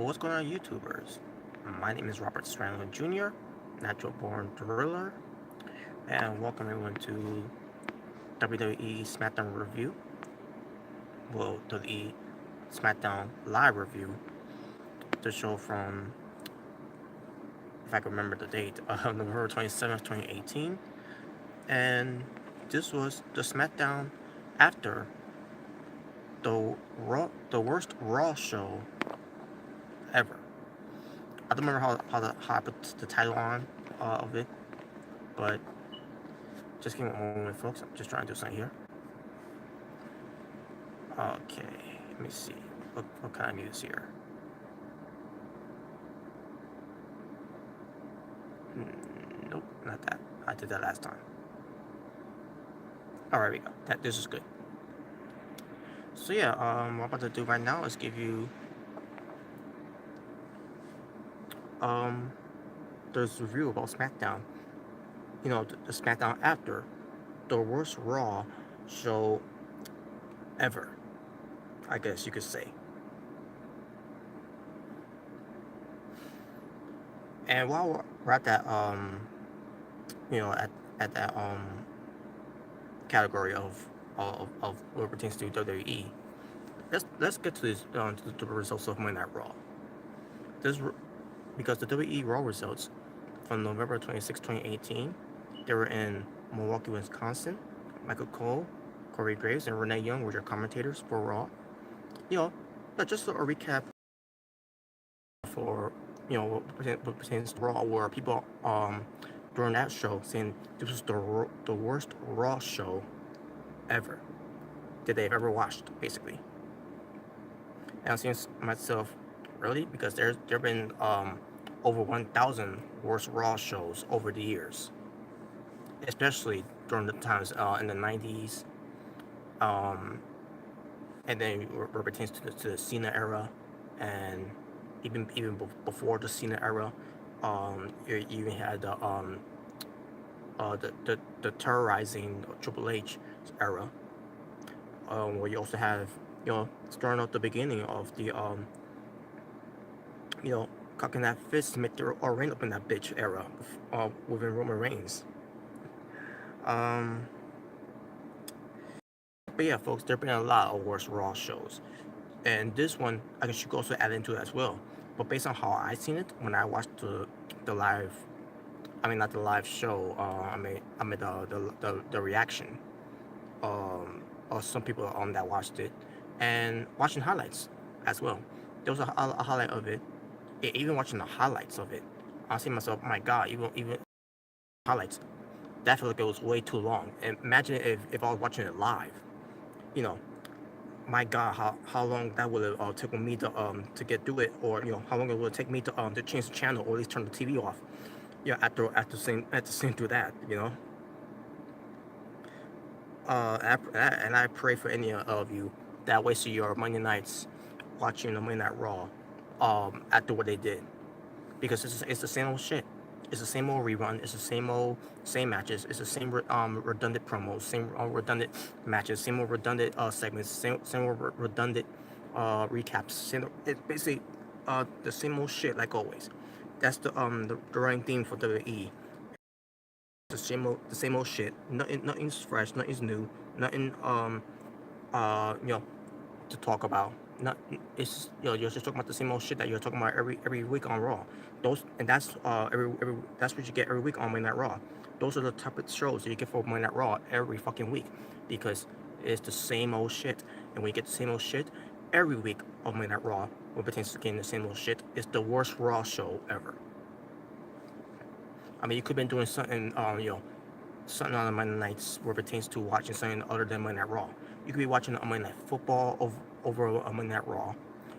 What's going on, YouTubers? My name is Robert Serrano Jr., natural born thriller, and welcome everyone to WWE SmackDown review. Well, WWE SmackDown live review, the show from, if I can remember the date, November 27th, 2018. And this was the SmackDown after the worst Raw show ever. I don't remember how I put the title on of it, but just give me a moment, folks. I'm just trying to do something here. Okay, let me see. What kind of news here? Nope, not that. I did that last time. All right, we go. This is good. So yeah, what I'm about to do right now is give you this review about SmackDown. You know, the SmackDown after the worst Raw show ever, I guess you could say. And while we're at that, at that category of what pertains to WWE, let's get to this to the results of Monday Night Raw. Because the WWE Raw results from November 26, 2018, they were in Milwaukee, Wisconsin. Michael Cole, Corey Graves, and Renee Young were your commentators for Raw. But just a recap for what pertains to Raw, where people during that show saying this was the worst Raw show ever that they've ever watched, basically. And I'm saying to myself, really, because there've been over 1,000 worst Raw shows over the years, especially during the times in the 90s, and then where it pertains to the Cena era, and even before the Cena era, you even had the terrorizing Triple H era, where you also have starting out the beginning of the cocking that fist to make the rain up in that bitch era, within Roman Reigns. But yeah, folks, there've been a lot of worse Raw shows, and this one I guess you could also add into it as well. But based on how I seen it when I watched the live, I mean not the live show, I mean the reaction of some people that watched it, and watching highlights as well. There was a highlight of it. Even watching the highlights of it, I see myself, my God, even highlights, that felt like it was way too long. And imagine if I was watching it live, my God, how long that would have taken me to get through it, or how long it would take me to change the channel or at least turn the TV off. After seeing through that, and I pray for any of you that wasted your Monday nights watching the Monday Night Raw after what they did, because it's the same old shit. It's the same old rerun. It's the same matches. It's the same redundant promos, same redundant matches, same old redundant segments, same old redundant recaps. It's basically the same old shit like always. That's the running theme for WWE. The same old shit. Nothing's fresh. Nothing's new. Nothing to talk about. Not it's you're just talking about the same old shit that you're talking about every week on Raw. That's that's what you get every week on Monday Night Raw. Those are the type of shows that you get for Monday Night Raw every fucking week, because it's the same old shit. And when you get the same old shit every week on Monday Night Raw, what pertains to getting the same old shit, it's the worst Raw show ever. I mean, you could have been doing something something on the Monday nights where it pertains to watching something other than Monday Night Raw. You could be watching a Monday Night Football over a Monday Night Raw.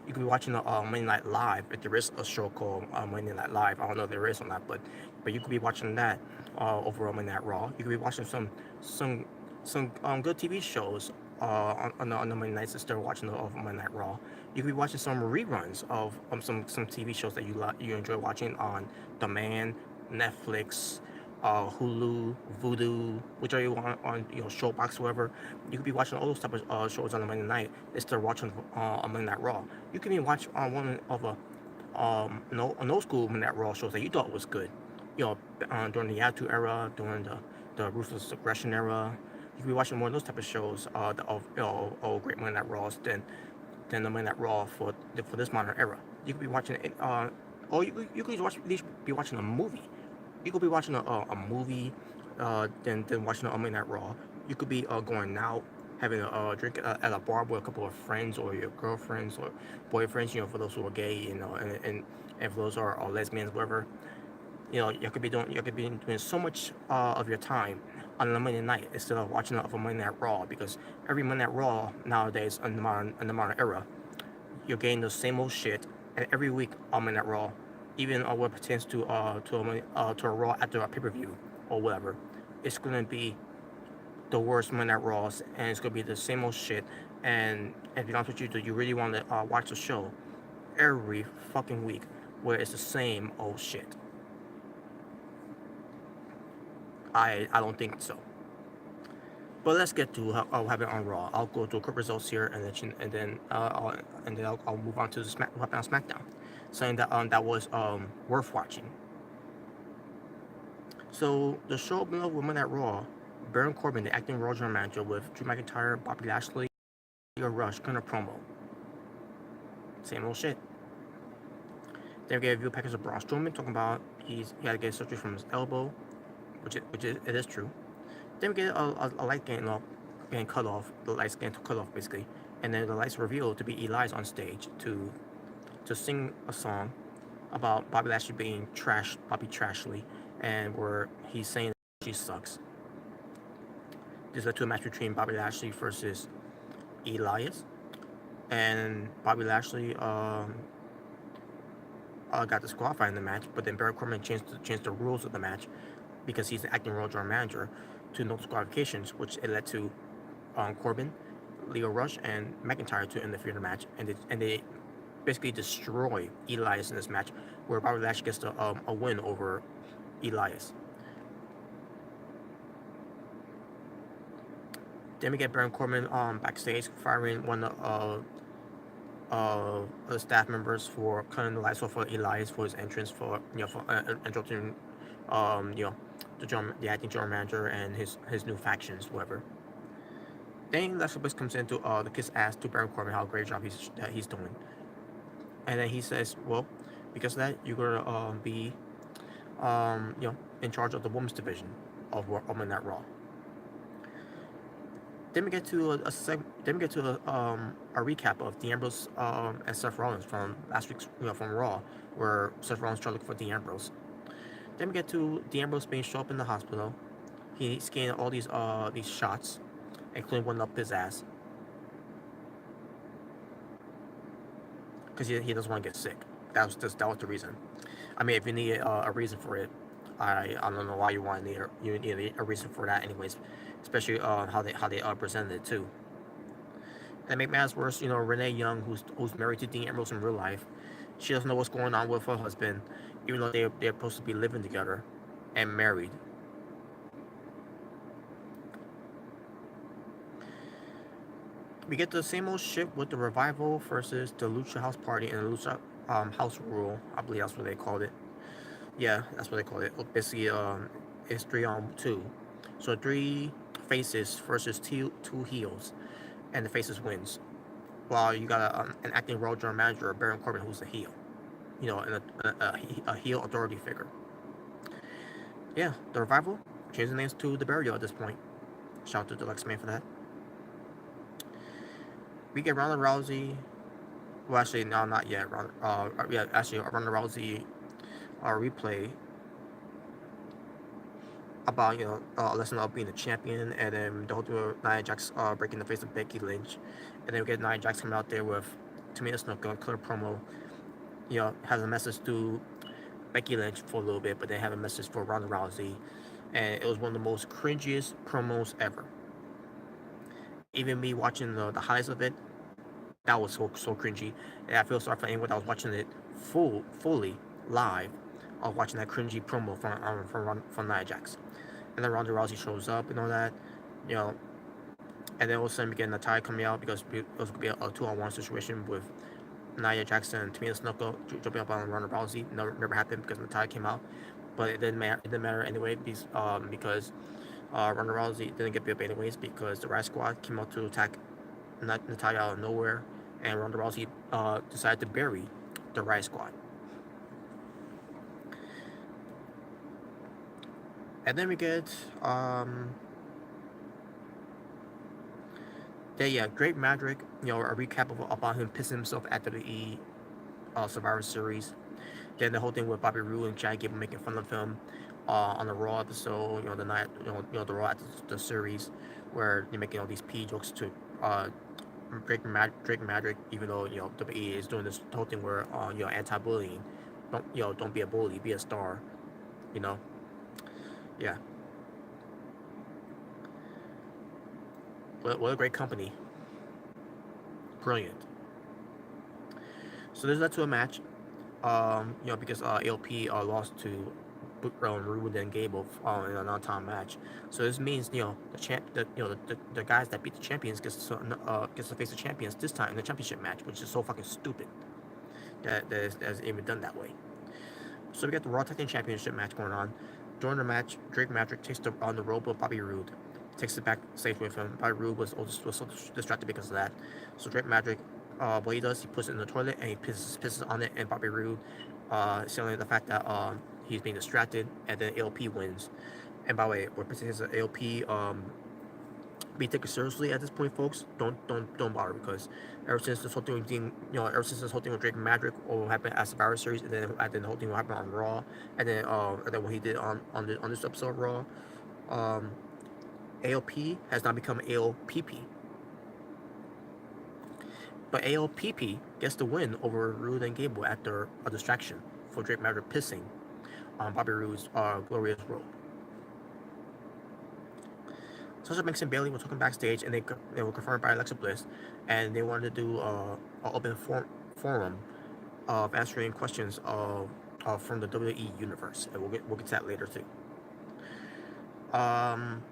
You could be watching a Monday Night Live, if there is a show called Monday Night Live. I don't know if there is or not, but you could be watching that over a Monday Night Raw. You could be watching some good TV shows on the Monday nights instead of watching the Monday Night Raw. You could be watching some reruns of some TV shows that you enjoy watching on demand, Netflix, Hulu, Vudu, whichever you want on Showbox, whatever. You could be watching all those type of shows on a Monday night instead of watching on Monday Night Raw. You can even watch on one of no school Monday Night Raw shows that you thought was good. During the Attitude Era, during the Ruthless Aggression Era, you could be watching more of those type of shows. Great Monday Night Raws than the Monday Night Raw for this modern era. You could be watching it. Or you could at least be watching a movie. You could be watching a movie, than watching a Monday Night Raw. You could be going out, having a drink at a bar with a couple of friends or your girlfriends or boyfriends. For those who are gay, and for those who are lesbians, whatever. You could be doing so much of your time on a Monday night instead of watching a Monday Night Raw, because every Monday Night Raw nowadays in the modern era, you're getting the same old shit, and every week on Monday Night Raw, even what pertains to a Raw after a pay-per-view or whatever, it's gonna be the worst Monday Night Raws, and it's gonna be the same old shit. And if be honest with you, do you really want to watch the show every fucking week where it's the same old shit? I don't think so. But let's get to what happened on Raw. I'll go to quick results here, I'll move on to what happened on SmackDown, saying that was worth watching. So the show opened up with Monday Night Raw. Baron Corbin, the acting Raw General Manager, with Drew McIntyre, Bobby Lashley, Leo Rush, kind of promo. Same old shit. Then we get a video package of Braun Strowman talking about he had to get surgery from his elbow, which it is true. Then we get a light getting cut off, the lights getting cut off basically, and then the lights revealed to be Elias on stage to sing a song about Bobby Lashley being Bobby Trashley, and where he's saying that she sucks. This led to a match between Bobby Lashley versus Elias, and Bobby Lashley got disqualified in the match, but then Baron Corbin changed the rules of the match because he's the acting Raw General Manager to no disqualifications, which it led to Corbin, Leo Rush, and McIntyre to interfere in the match, and they basically destroy Elias in this match, where Bobby Lashley gets a win over Elias. Then we get Baron Corbin backstage firing one of the staff members for cutting the lights off for Elias for his entrance, for interrupting the acting general manager and his new factions, whatever. Then Alexa Bliss comes in to kiss ass to Baron Corbin, how great job he's doing, and then he says, well, because of that, you're gonna be in charge of the women's division of Monday Night Raw. Then we get to a recap of Dean Ambrose and Seth Rollins from last week's from Raw, where Seth Rollins tried to look for Dean Ambrose. Then we get to Dean Ambrose being shown up in the hospital. He's getting all these shots, including one up his ass, because he doesn't want to get sick. That was the reason. I mean, if you need a reason for it, I don't know why you need a reason for that, anyways. Especially how they presented it too. And make matters worse, Renee Young, who's married to Dean Ambrose in real life, she doesn't know what's going on with her husband, even though they're supposed to be living together and married. We get the same old shit with the Revival versus the Lucha House Party and the Lucha House Rule. I believe that's what they called it. Yeah, that's what they called it. Basically, it's 3-on-2. So 3 faces versus 2 heels, and the faces wins. While you got an acting Raw General Manager, Baron Corbin, who's a heel, and a heel authority figure. Yeah, the Revival changed the names to the Burial at this point. Shout out to Deluxe Man for that. We get Ronda Rousey. Well, actually, no, not yet. Ronda Rousey replay about a lesson of being a champion, and then the whole thing with Nia Jax breaking the face of Becky Lynch, and then we get Nia Jax coming out there with Tamina Snuka, clear promo, has a message to Becky Lynch for a little bit, but they have a message for Ronda Rousey, and it was one of the most cringiest promos ever. Even me watching the highlights of it, that was so cringy, and I feel sorry for anyone that was watching it fully live, of watching that cringy promo from Nia Jax. And then Ronda Rousey shows up and all that, and then all of a sudden we get Natalya coming out because it was going to be a 2-on-1 situation with Nia Jackson and Tamina Snuka jumping up on Ronda Rousey. Never happened because Natalya came out, but it didn't matter. It didn't matter anyway because Ronda Rousey didn't get beat up anyways because the Riot Squad came out to attack Natalya out of nowhere, and Ronda Rousey decided to bury the Riot Squad. And then we get Drake Maverick, a recap about him pissing himself at WWE Survivor Series. Then the whole thing with Bobby Roode and Chad Gable making fun of him on the Raw episode, the night, the Raw at the series, where they're making all these P jokes to Drake Maverick, even though WWE is doing this whole thing where anti-bullying, don't be a bully, be a star, yeah. What a great company, brilliant. So this led to a match, because AOP lost to Roode and Gable in a non-time match. So this means the guys that beat the champions gets to face the champions this time in the championship match, which is so fucking stupid that is even done that way. So we got the Raw Tag Team Championship match going on. During the match, Drake Maverick takes on the rope of Bobby Roode, takes it back safe with him. Bobby Roode was so distracted because of that. So Drake Maverick, what he does, he puts it in the toilet and he pisses on it, and Bobby Roode, selling the fact that he's being distracted, and then AOP wins. And by the way, we're pissing his AOP be taken seriously at this point, folks. Don't bother, because ever since this whole thing with Drake Maverick, what happened at Survivor Series, and then the whole thing what happened on Raw, and then what he did on this episode of Raw, AOP has now become AOPP. But AOPP gets the win over Roode and Gable after a distraction for Drake Maverick pissing on Bobby Roode's glorious robe. Sasha Banks and Bayley were talking backstage, and they were confirmed by Alexa Bliss, and they wanted to do an open forum of answering questions from the WWE universe, and we'll get to that later too. Braun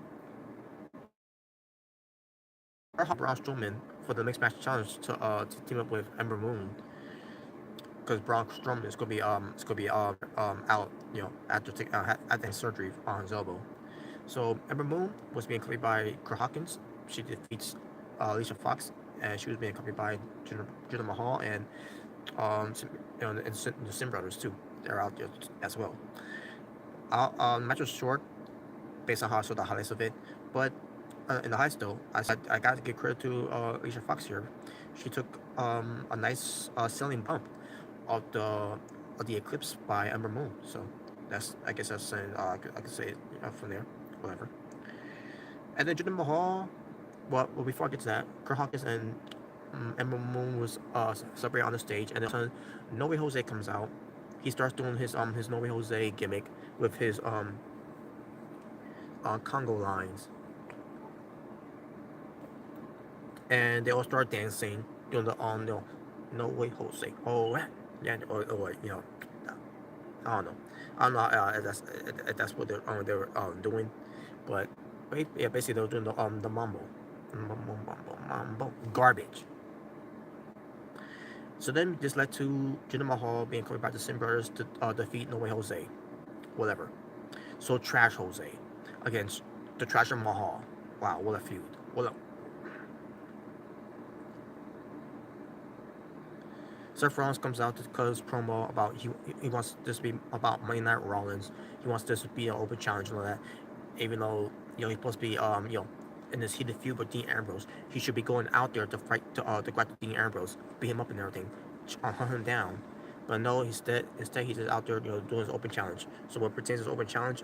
Strowman for the mixed match challenge to team up with Ember Moon, because Braun Strowman is gonna be out after his surgery on his elbow. So Ember Moon was being accompanied by Kurt Hawkins. She defeats Alicia Fox, and she was being accompanied by Jinder Mahal and the Sim Brothers too. They're out there as well. The match was short, based on how I saw the highlights of it, but in the highlights though, I got to give credit to Alicia Fox here. She took a nice selling bump of the Eclipse by Ember Moon. So I guess that's saying I could say it from there. Whatever. And then Jinder Mahal, well, before I get to that, Kurt Hawkins and Ember Moon was separated on the stage, and then No Way Jose comes out. He starts doing his No Way Jose gimmick with his Congo lines, and they all start dancing, doing the No Way Jose. Oh yeah, or I don't know if that's what they were doing, but yeah, basically they were doing the mambo garbage. So then this led to Jinder Mahal being covered by the Sim Brothers to defeat No Way Jose, whatever. So Trash Jose against the Trasher Mahal. Wow, what a feud! Seth Rollins comes out to cut his promo about he wants this to be about Monday Night Rollins. He wants this to be an open challenge and all that. Even though he's supposed to be in this heated feud with Dean Ambrose, he should be going out there to fight to go after Dean Ambrose, beat him up and everything, hunt him down. But no, instead he's just out there doing his open challenge. So what pertains to this open challenge,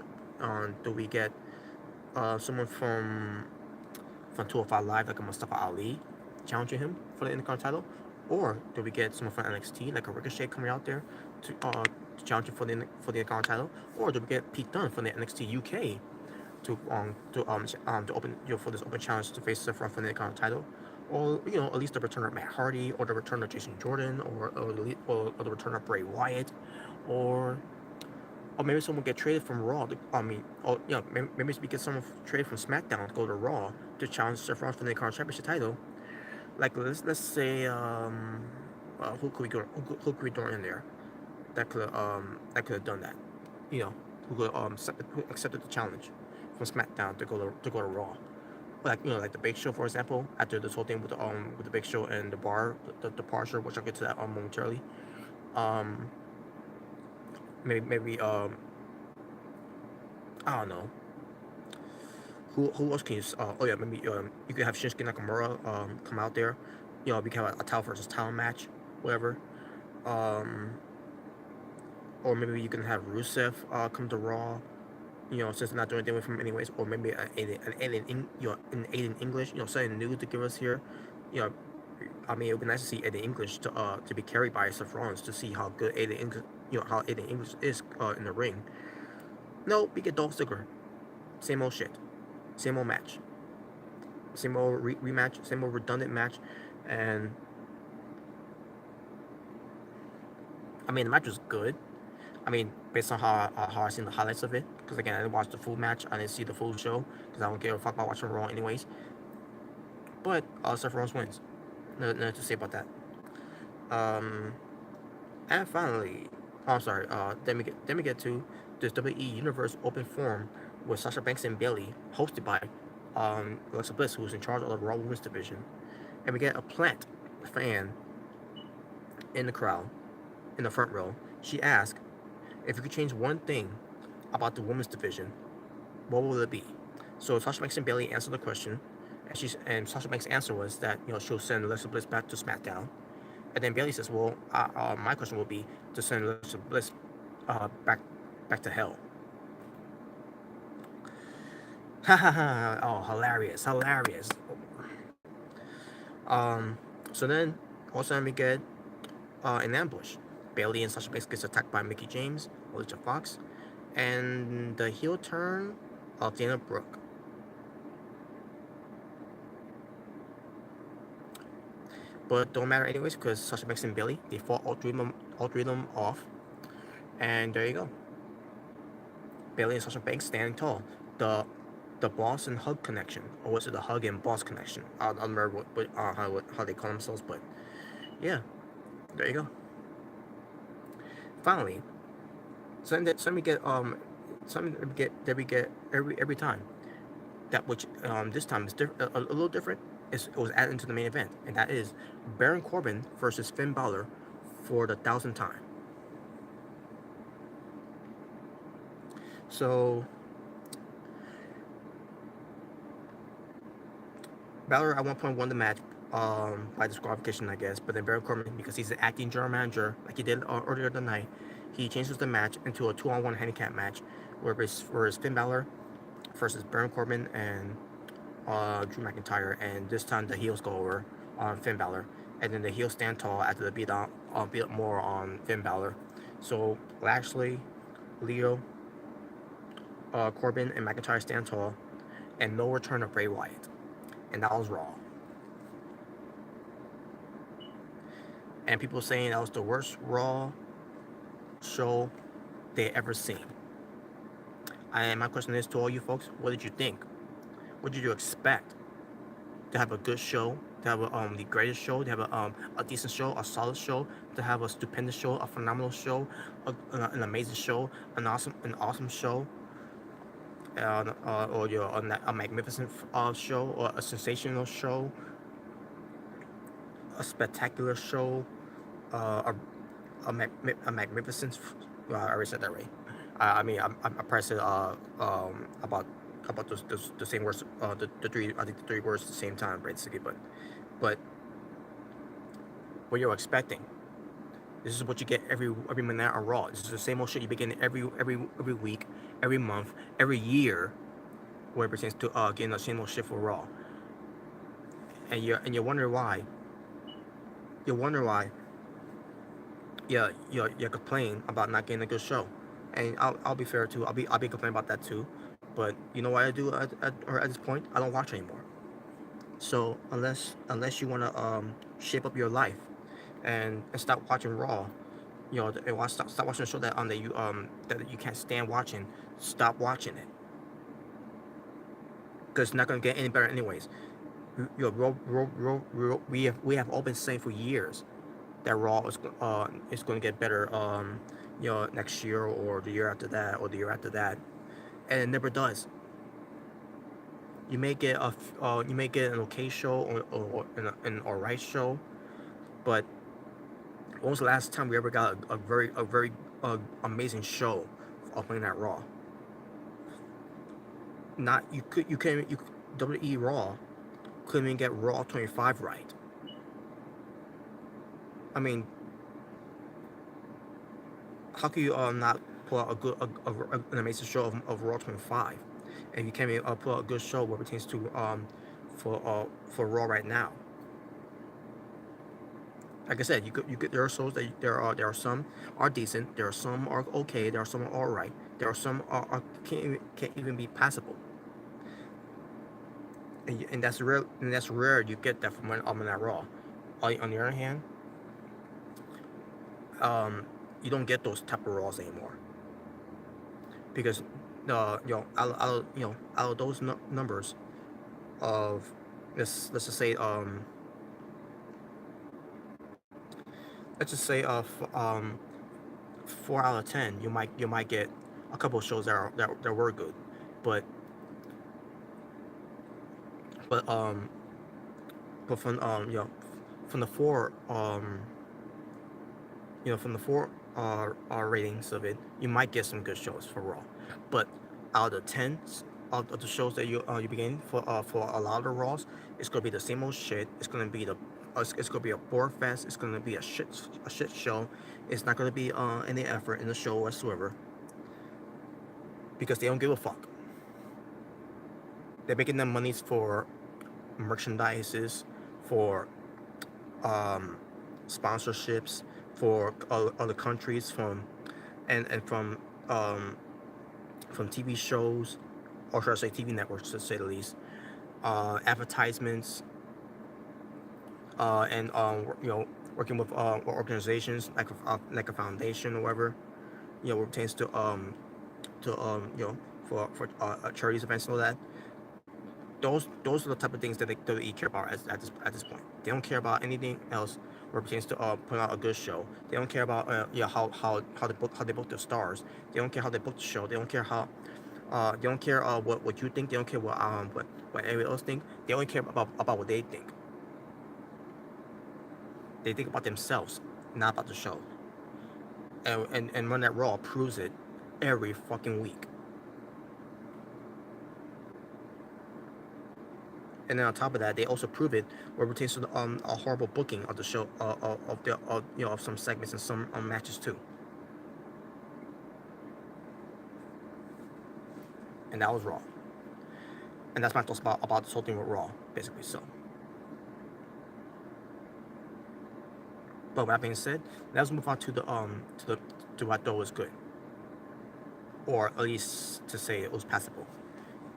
do we get someone from 205 Live like a Mustafa Ali challenging him for the Intercontinental? Or do we get someone from NXT, like a Ricochet, coming out there to challenge him for the Intercontinental? Or do we get Pete Dunne from the NXT UK to open for this open challenge to face Seth Rollins for the Intercontinental? Or at least the return of Matt Hardy, or the return of Jason Jordan, or the return of Bray Wyatt, or maybe someone get traded from Raw. Maybe we get someone traded from SmackDown to go to Raw to challenge Seth Rollins for the Intercontinental Championship title. Like let's say who could we go, who could we throw in there that could have done that, you know, who could who accepted the challenge from SmackDown to go to Raw, like like the Big Show, for example, after this whole thing with the Big Show and the bar, the parser, which I'll get to that momentarily. Um, maybe I don't know. Who else can you? Oh yeah, maybe you could have Shinsuke Nakamura come out there. We can have a title versus title match, whatever. Um, or maybe you can have Rusev come to Raw. Since they're not doing anything with him anyways, or maybe an alien English, something new to give us here. You know, I mean, it would be nice to see Alien English to be carried by Seth Rollins to see how good Alien English, how Alien English is in the ring. No, we get Dolph Ziggler, same old shit, same old match, same old rematch, same old redundant match, and I mean the match was good. I mean, based on how I seen the highlights of it, because again, I didn't watch the full match, I didn't see the full show, because I don't give a fuck about watching Raw anyways. But Seth Rollins wins. Nothing to say about that. Um, and finally, oh, I'm sorry. Then we get to this WWE Universe Open Forum with Sasha Banks and Bayley, hosted by Alexa Bliss, who's in charge of the Raw Women's Division, and we get a plant fan in the crowd, in the front row. She asked, if you could change one thing about the women's division, what will it be? So Sasha Banks and Bayley answered the question, and Sasha Banks' answer was that she'll send Alexa Bliss back to SmackDown, and then Bayley says, well, my question will be to send Alexa Bliss back to hell. Ha ha ha! Oh, hilarious, hilarious. Um, so then all of a sudden we get an ambush. Bayley and Sasha Banks gets attacked by Mickie James, Alicia Fox, and the heel turn of Dana Brooke. But don't matter anyways, because Sasha Banks and Bayley, they fought all three of them off, and there you go. Bayley and Sasha Banks standing tall. The boss and hug connection, or was it the hug and boss connection? I don't remember how they call themselves, but yeah, there you go. Finally, something we get every time. That which this time is a little different. It was added into the main event, and that is Baron Corbin versus Finn Balor for the 1,000th time. So Balor at one point won the match by disqualification, I guess, but then Baron Corbin, because he's the acting general manager, like he did earlier the night, he changes the match into a 2-on-1 handicap match, where it's Finn Balor versus Baron Corbin and Drew McIntyre, and this time the heels go over on Finn Balor, and then the heels stand tall after the beat up more on Finn Balor. So Lashley, Leo, Corbin, and McIntyre stand tall, and no return of Bray Wyatt, and that was Raw. And people saying that was the worst Raw show they ever seen. And my question is to all you folks: what did you think? What did you expect? To have a good show, to have the greatest show, to have a decent show, a solid show, to have a stupendous show, a phenomenal show, an amazing show, an awesome show, or a magnificent show, or a sensational show, a spectacular show, a magnificent. I already said that right. I mean, I probably said about the same words, the three, I think the three words at the same time, basically. But what you're expecting, this is what you get every minute on Raw. This is the same old shit you be getting every week, every month, every year, when it pertains to getting the same old shit for Raw. And you wonder why. You wonder why. You complain about not getting a good show, and I'll be fair too. I'll be complaining about that too. But you know what I do at this point? I don't watch anymore. So unless you want to shape up your life and stop watching Raw, and stop watching a show that that you can't stand watching, stop watching it, because it's not gonna get any better anyways. We have all been saying for years that Raw is going to get better, next year or the year after that or the year after that, and it never does. You may get an okay show or an alright show, but when was the last time we ever got a very amazing show of Monday Night Raw? Not you can't you WWE Raw couldn't even get Raw 25 right. I mean, how can you not pull out an amazing show of Raw 25, and you can't even pull out a good show what pertains to for Raw right now? Like I said, there are shows that there are some are decent, there are some are okay, there are some are alright, there are some can't even be passable, and that's rare. And that's rare. You get that from on that Raw. On the other hand, you don't get those type of Raws anymore because out of those numbers of let's just say let's just say 4 out of 10, you might get a couple of shows that were good, but but um but from the four from the four ratings of it, you might get some good shows for Raw, but out of 10 of the shows that you begin for a lot of the Raws, it's gonna be the same old shit. It's gonna be it's gonna be a bore fest. It's gonna be a shit show. It's not gonna be any effort in the show whatsoever because they don't give a fuck. They're making them monies for merchandises, for sponsorships, for other countries and from TV shows, or should I say TV networks to say the least, advertisements, and working with organizations like a foundation or whatever, what pertains to for charities events and all that. Those are the type of things that they care about at this point. They don't care about anything else where it pertains to putting out a good show. They don't care about how they book their stars. They don't care how they book the show. They don't care how they don't care what you think. They don't care what everybody else think. They only care about what they think. They think about themselves, not about the show. And Run That Raw proves it every fucking week. And then on top of that, they also prove it where it pertains to a horrible booking of the show of some segments and some matches too. And that was Raw. And that's my thoughts about this whole thing with Raw, basically. So, but with that being said, let's move on to what I thought was good, or at least to say it was passable.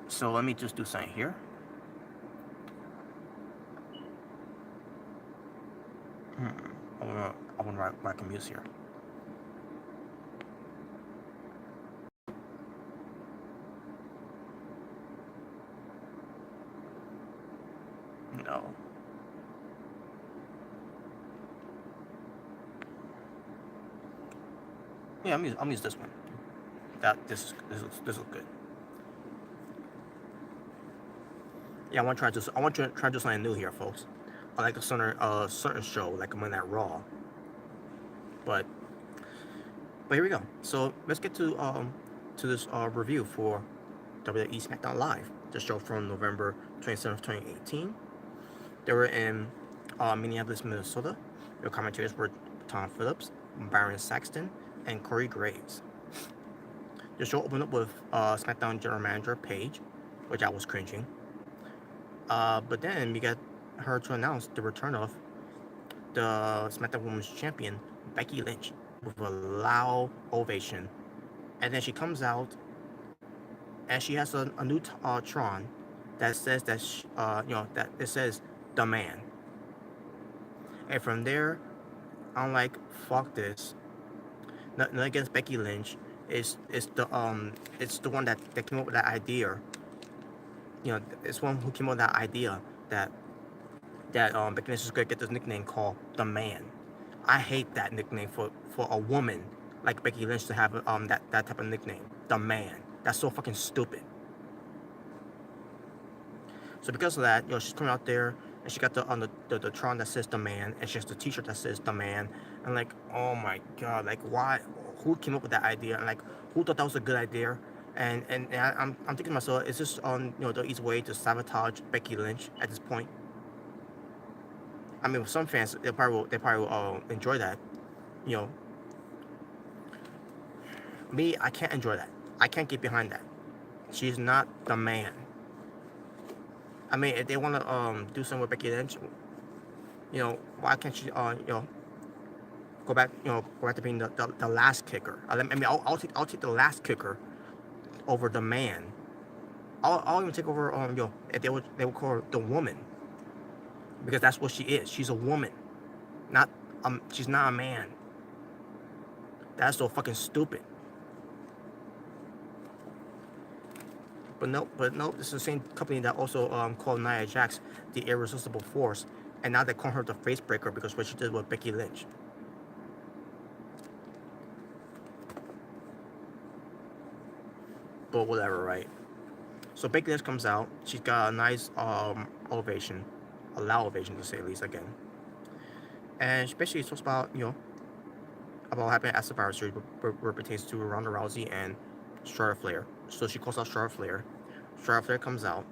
So let me just do something here. I want to write I can use here. No. Yeah, I'm use this one. This is good. Yeah, I want to try to do something new here, folks. I like a certain show, like I'm on that Raw. But here we go. So let's get to this review for WWE SmackDown Live, the show from November 27th, 2018. They were in Minneapolis, Minnesota. Their commentators were Tom Phillips, Byron Saxton, and Corey Graves. The show opened up with SmackDown General Manager Paige, which I was cringing. But then we got her to announce the return of the SmackDown Women's Champion, Becky Lynch, with a loud ovation. And then she comes out, and she has a new Tron that says that that it says the man. And from there, I'm like, fuck this. Nothing against Becky Lynch. It's the one that came up with that idea. It's one who came up with that idea that Becky Lynch is gonna get this nickname called the Man. I hate that nickname for a woman like Becky Lynch to have that type of nickname, the man. That's so fucking stupid. So because of that, she's coming out there and she got the Tron that says the man, and she has the T-shirt that says the man, and like, oh my god, like why? Who came up with that idea? And like, who thought that was a good idea? I'm thinking to myself, is this on the easy way to sabotage Becky Lynch at this point? I mean, with some fans, they probably will enjoy that. You know, me, I can't enjoy that. I can't get behind that. She's not the man. I mean, if they want to do something with Becky Lynch, why can't she go back to being the last kicker? I mean, I'll take the last kicker over the man. I'll even take over if they would call her the woman, because that's what she is. She's a woman, not she's not a man. That's so fucking stupid. But nope. This is the same company that also called Nia Jax the irresistible force, and now they call her the face breaker because what she did with Becky Lynch. But whatever, right? So Becky Lynch comes out. She's got a nice ovation, a loud ovation to say at least again. And she basically talks about about what happened at Survivor Series where it pertains to Ronda Rousey and Charlotte Flair. So she calls out Charlotte Flair. Charlotte Flair comes out.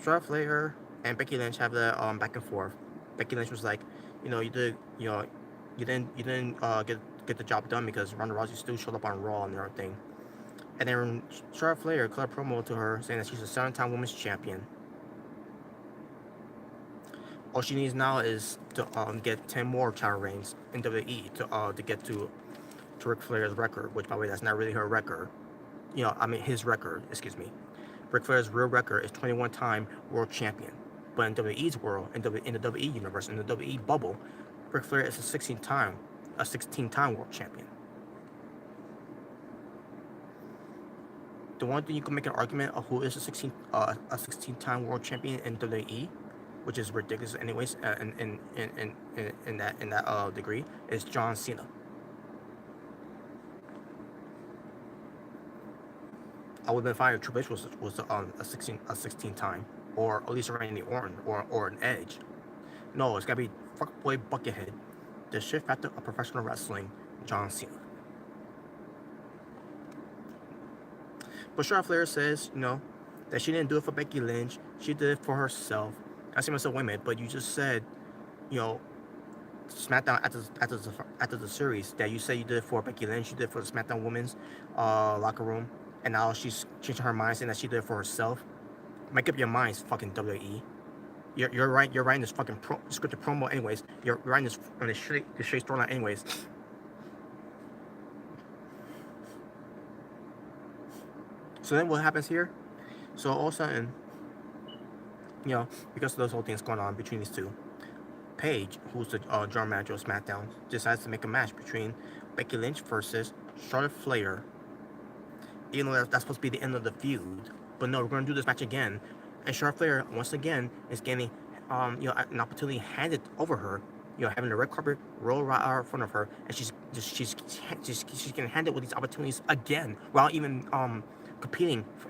Charlotte Flair and Becky Lynch have the back and forth. Becky Lynch was like, you didn't get the job done because Ronda Rousey still showed up on Raw and everything. And then Charlotte Flair cut a promo to her saying that she's a 7-time women's champion. All she needs now is to get 10 more title reigns in WWE to get to Ric Flair's record, which by the way, that's not really her record. I mean his record, excuse me. Ric Flair's real record is 21-time world champion. But in WWE's world, in the WWE universe, in the WWE bubble, Ric Flair is a 16-time world champion. The one thing you can make an argument of who is a 16-time world champion in WWE, which is ridiculous anyways, in that degree, is John Cena. I would have been fine if Triple H was a 16-time, or at least Randy Orton or an Edge. No, it's gotta be fuckboy Buckethead, the shit factor of professional wrestling, John Cena. But Charlotte Flair says, that she didn't do it for Becky Lynch. She did it for herself. I say myself, wait a minute, but you just said, SmackDown after the series that you said you did it for Becky Lynch, you did it for the SmackDown Women's locker room, and now she's changing her mind saying that she did it for herself. Make up your minds, fucking WWE. You're right. You're writing this fucking scripted promo anyways. You're writing this on the straight storyline anyways. So then what happens here? So all of a sudden, because of those whole things going on between these two, Paige, who's the general manager of SmackDown, decides to make a match between Becky Lynch versus Charlotte Flair. Even though that's supposed to be the end of the feud, but no, we're going to do this match again, and Charlotte Flair once again is getting an opportunity handed over her. Having the red carpet roll right out in front of her, and she's getting handed with these opportunities again, while even competing for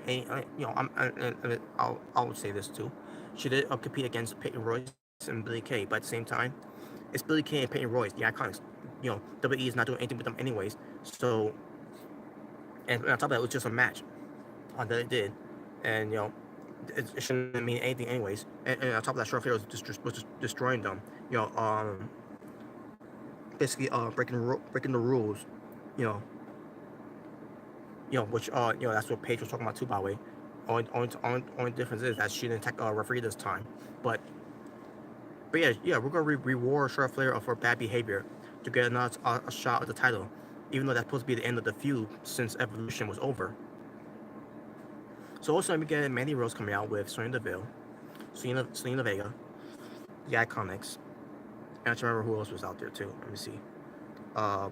I'll say this too. She did compete against Peyton Royce and Billie Kay, but at the same time, it's Billie Kay and Peyton Royce, the iconics. WWE is not doing anything with them anyways. So, and on top of that, it was just a match that it did, and it shouldn't mean anything anyways. And on top of that, Charlotte Flair was just destroying them. Basically breaking the rules. Which that's what Paige was talking about too, by the way. Only difference is that she didn't attack a referee this time. But yeah, we're gonna reward Charlotte Flair for bad behavior to get another a shot at the title, even though that's supposed to be the end of the feud since Evolution was over. So also we get Mandy Rose coming out with Sonya Deville, Selena Vega, the Iconics, and I don't remember who else was out there too. Let me see.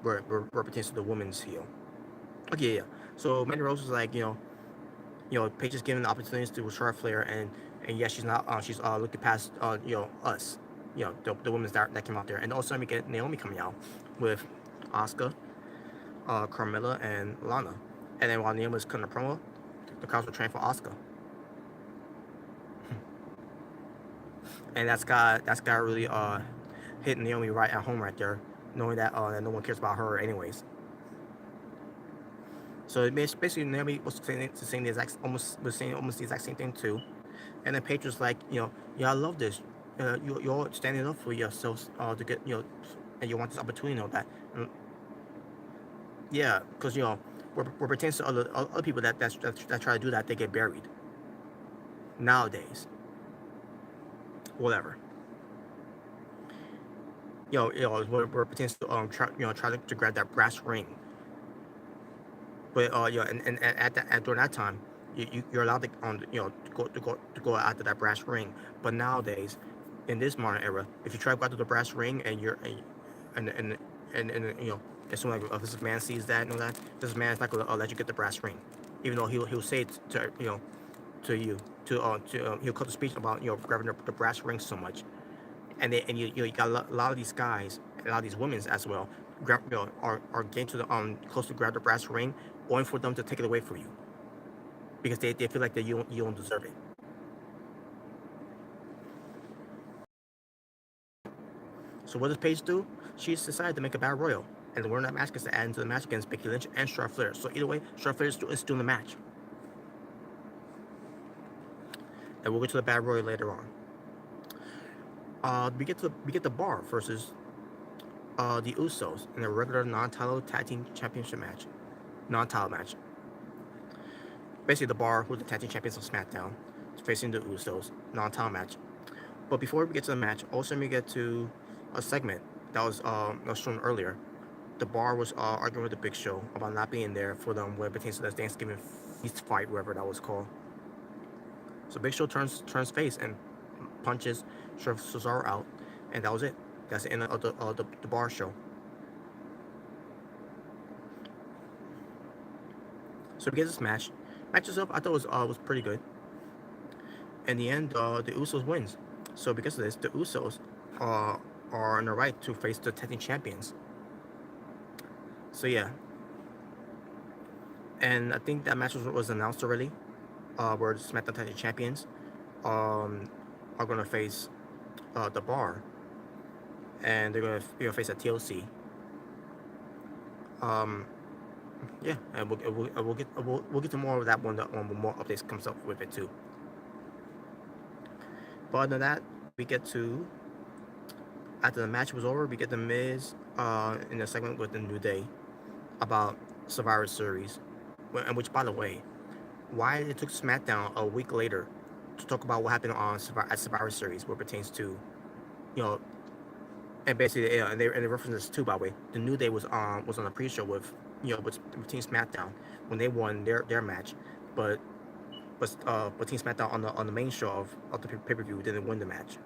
Where pertains to the women's heel. Okay, yeah. So Mandy Rose was like, Paige is giving the opportunities to Charlotte Flair, and yeah, she's not, she's looking past, us. the women's that came out there, and also we get Naomi coming out with Asuka, Carmella, and Lana, and then while Naomi was cutting the promo, the crowds were chanting for Asuka, and that's got really hit Naomi right at home right there, knowing that no one cares about her anyways. So basically Naomi was saying the exact almost the exact same thing too, and then Paige was like, yeah, I love this. You're standing up for yourselves to get and you want this opportunity and all that. And, yeah, because where pertains to other people that try to do that, they get buried. Nowadays, whatever. Where it pertains to try to grab that brass ring. But and during that time, you're allowed to go after that brass ring. But nowadays, in this modern era, if you try to go after the brass ring and you're and as soon as this man sees that and all that, this man is not gonna let you get the brass ring, even though he'll say it to you he'll cut the speech about grabbing the brass ring so much, and you got a lot of these guys, a lot of these women as well, are getting to the close to grab the brass ring, only for them to take it away from you because they feel like that you don't deserve it. So what does Paige do? She's decided to make a battle royal, and the winner of that match gets to add into the match against Becky Lynch and Charlotte Flair. So either way, Charlotte Flair is doing the match, and we'll get to the battle royal later on. We get the Bar versus the Usos in a regular non-title tag team championship match, non-title match. Basically, the Bar, who are the tag team champions of SmackDown, is facing the Usos, non-title match. But before we get to the match, also we get to a segment that was shown earlier. The Bar was arguing with the Big Show about not being there for them when it pertains to the Thanksgiving feast fight, whatever that was called. So Big Show turns face and punches Cesaro out, and that was it. That's the end of the Bar show. So we get this match. Match itself, I thought was pretty good. In the end, the Usos wins. So because of this, the Usos are on the right to face the tag team champions. So yeah, and I think that match was announced already. Where the SmackDown tag team champions are gonna face the Bar, and they're gonna face a TLC. Yeah, and we'll get to more of that when more updates comes up with it too. But other than that, we get to, after the match was over, we get the Miz in a segment with the New Day about Survivor Series, and which, by the way, why it took SmackDown a week later to talk about what happened at Survivor Series, what pertains to, and basically, and they referenced this too, by the way. The New Day was on a pre-show with Team SmackDown when they won their match, but Team SmackDown on the main show of the pay-per-view didn't win the match.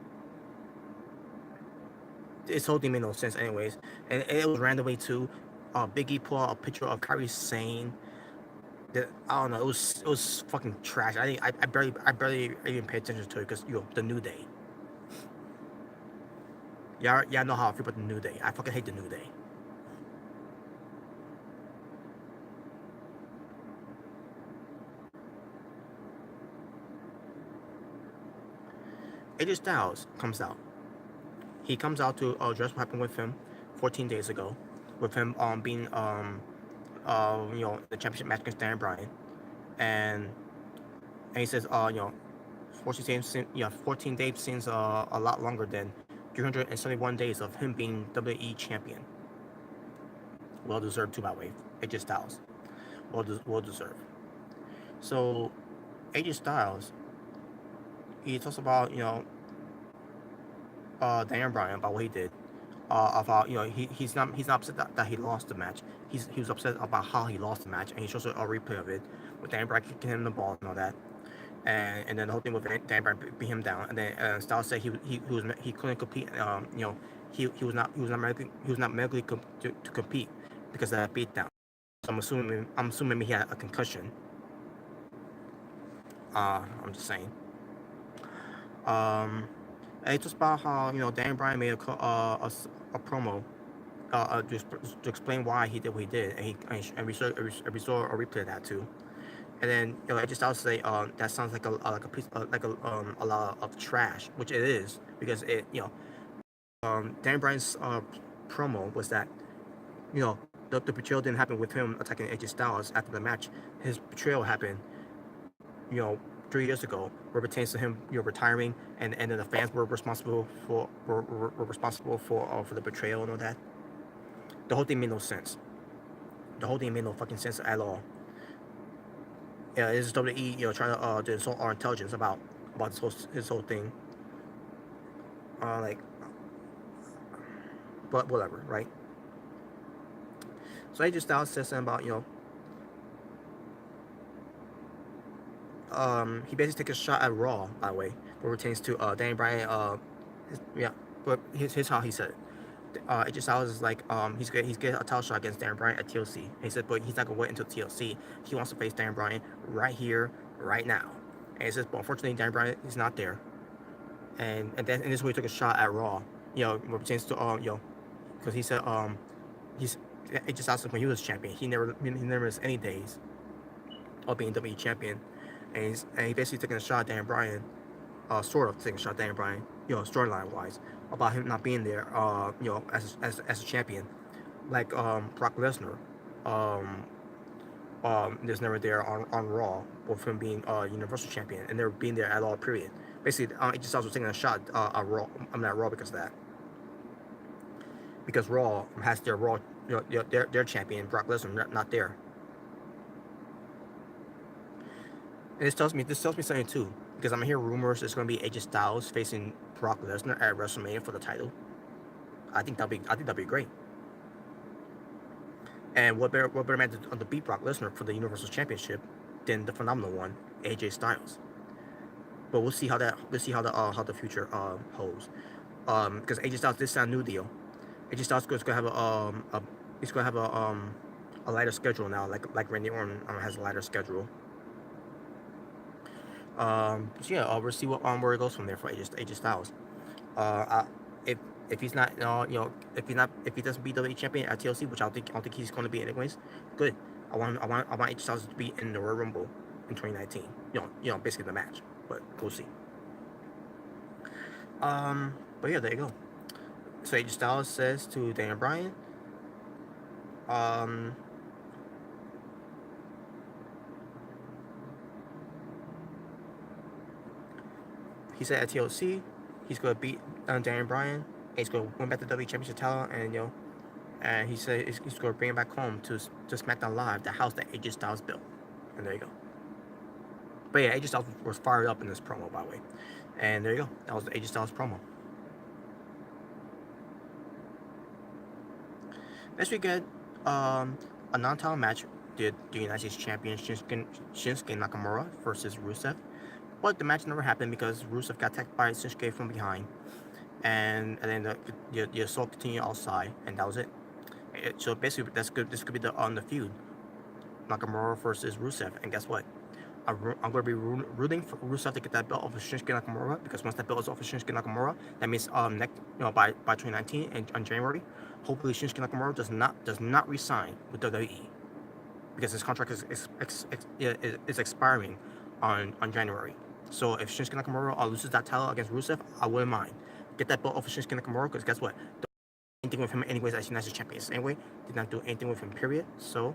This whole thing made no sense, anyways, and it was randomly too. Biggie pulled out a picture of Kyrie Sane. That, I don't know. It was fucking trash. I barely even paid attention to it because the New Day. Y'all know how I feel about the New Day. I fucking hate the New Day. AJ Styles comes out. He comes out to address what happened with him 14 days ago, with him being the championship match against Daniel Bryan, and he says 14 days seems a lot longer than 371 days of him being WWE champion. Well deserved too, by the way. AJ Styles, well deserved. So AJ Styles, he talks about Daniel Bryan, about what he did. About he's not upset that he lost the match. He was upset about how he lost the match, and he shows a replay of it with Daniel Bryan kicking him the ball and all that. And then the whole thing with Daniel Bryan beat him down, and then Styles said he couldn't compete. He was not medically to compete because of that beatdown. So I'm assuming he had a concussion. I'm just saying. And And it's just about how Daniel Bryan made a promo just to explain why he did what he did, and we saw a replay of that too. And then I just also say that sounds like a piece a lot of trash, which it is because Dan Bryan's promo was that the betrayal didn't happen with him attacking AJ Styles after the match. His betrayal happened you know 3 years ago, where it pertains to him retiring, and then the fans were responsible for the betrayal and all that. The whole thing made no sense. The whole thing made no fucking sense at all. Yeah, it's WWE, trying to insult our intelligence about this whole thing. Like, but whatever, right? So AJ Styles says something about he basically took a shot at Raw, by the way, where it pertains to Daniel Bryan. But here's how he said it. AJ Styles is like, he's getting a title shot against Daniel Bryan at TLC. And he said, but he's not gonna wait until TLC. He wants to face Daniel Bryan right here, right now. And he says, but unfortunately, Daniel Bryan is not there. And this is where he took a shot at Raw. Where it pertains to because he said he's AJ Styles when he was champion, he never missed any days of being WWE champion, and he basically taking a shot at Daniel Bryan, sort of taking a shot at Daniel Bryan, storyline wise, about him not being there, as a champion, like Brock Lesnar, is never there on Raw, with him being Universal Champion and never being there at all. Period. Basically, it just also taking a shot at Raw. I'm not Raw because of that. Because Raw has their Raw, their champion Brock Lesnar not there. And this tells me something too, because I'm hearing rumors it's going to be AJ Styles facing Brock Lesnar at WrestleMania for the title. I think that'd be great. And what better man to beat Brock Lesnar for the Universal Championship than the phenomenal one, AJ Styles? But we'll see how the future holds. Because AJ Styles, this is a new deal. AJ Styles is going to have a lighter schedule now, like Randy Orton has a lighter schedule. So yeah, we'll see where it goes from there for AJ Styles. If he's not, if he doesn't beat WWE champion at TLC, which I don't think he's going to be anyways, good. I want AJ Styles to be in the Royal Rumble in 2019. Basically the match, but we'll see. But yeah, there you go. So AJ Styles says to Daniel Bryan, he said at TLC, he's gonna beat Daniel Bryan, and he's gonna win back the WWE Championship title, and he said he's gonna bring it back home to SmackDown Live, the house that AJ Styles built. And there you go. But yeah, AJ Styles was fired up in this promo, by the way. And there you go. That was the AJ Styles promo. Next we get a non-title match. The United States Champion Shinsuke Nakamura versus Rusev. But the match never happened because Rusev got attacked by Shinsuke from behind. And then the assault continued outside, and that was it. So basically, that's good. This could be the feud. Nakamura versus Rusev. And guess what? I'm going to be rooting for Rusev to get that belt off of Shinsuke Nakamura, because once that belt is off of Shinsuke Nakamura, that means by 2019 and on January, hopefully Shinsuke Nakamura does not resign with WWE, because his contract is expiring on January. So if Shinsuke Nakamura loses that title against Rusev, I wouldn't mind. Get that belt off of Shinsuke Nakamura, because guess what? Don't do anything with him anyways as United States Champion. Anyway, did not do anything with him, period. So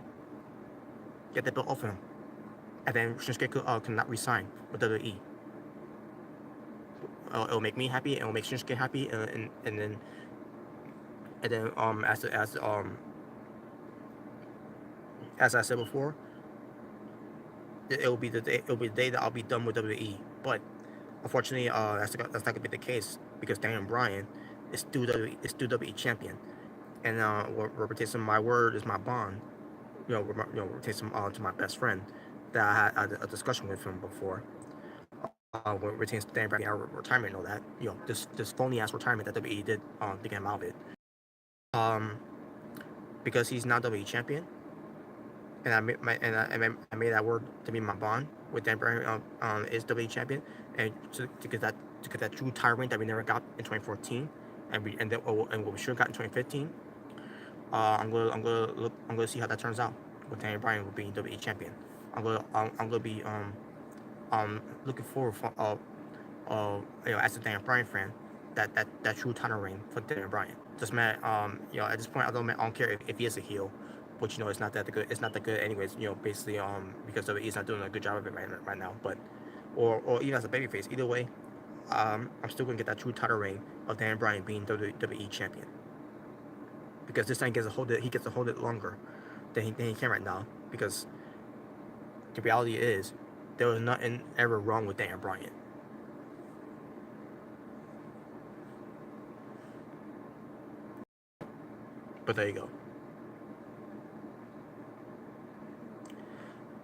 get that belt off of him. And then Shinsuke cannot resign with WWE. It'll make me happy, and it'll make Shinsuke happy, and then as I said before, it'll be the day that I'll be done with WWE. But unfortunately, that's not gonna be the case, because Daniel Bryan is still WWE champion, and what pertains to my word is my bond. Pertains to my best friend that I had a discussion with him before. When it pertains to Daniel Bryan retirement and all that, this phony ass retirement that WWE did to get him out of it. Because he's not WWE champion, and I made that word to be my bond with Dan Bryan is WWE champion, and to get that to get that true title reign that we never got in 2014, and what we should have got in 2015. I'm gonna see how that turns out with Daniel Bryan being WWE champion. I'm gonna be looking forward for as a Daniel Bryan fan, that true title reign for Daniel Bryan. Just man, at this point, I don't care if he is a heel, which it's not that good. It's not that good anyways. Basically, because WWE is not doing a good job of it right now. But or even as a babyface, either way, I'm still gonna get that true title reign of Daniel Bryan being WWE champion. Because this time he gets to hold it longer than he can right now. Because the reality is, there was nothing ever wrong with Daniel Bryan. But there you go.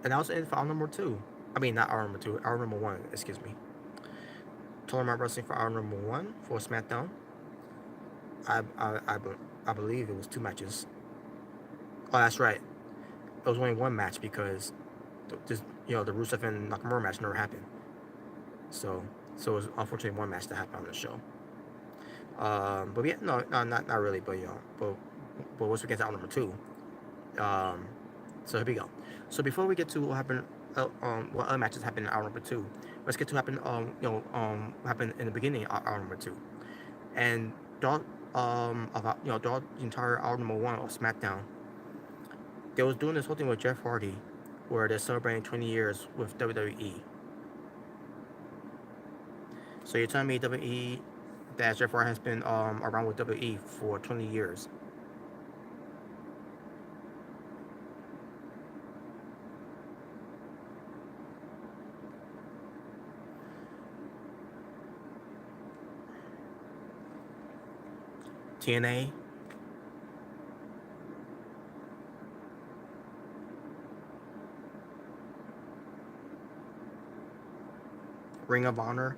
And that was it for hour number 2. I mean, not hour number 2, hour number 1, excuse me. Total amount wrestling for hour number 1 for SmackDown. I believe it was 2 matches. Oh, that's right. It was only 1 match because the Rusev and Nakamura match never happened. So it was unfortunately 1 match that happened on the show. But yeah, no, not really. But once we get to hour number 2, so here we go. So before we get to what happened, what other matches happened in hour number 2, let's get to what happened. Happened in the beginning of hour number 2, and throughout the entire hour number 1 of SmackDown, they was doing this whole thing with Jeff Hardy, where they're celebrating 20 years with WWE. So you're telling me WWE that Jeff Hardy has been around with WWE for 20 years? TNA, Ring of Honor,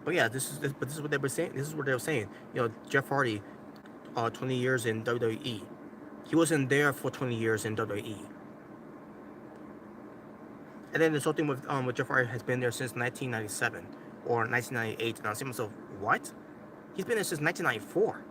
but yeah, this is what they were saying. This is what they were saying. Jeff Hardy, 20 years in WWE. He wasn't there for 20 years in WWE. And then this whole thing with Jeff Hardy has been there since 1997 or 1998. And I was saying to myself, what? He's been there since 1994.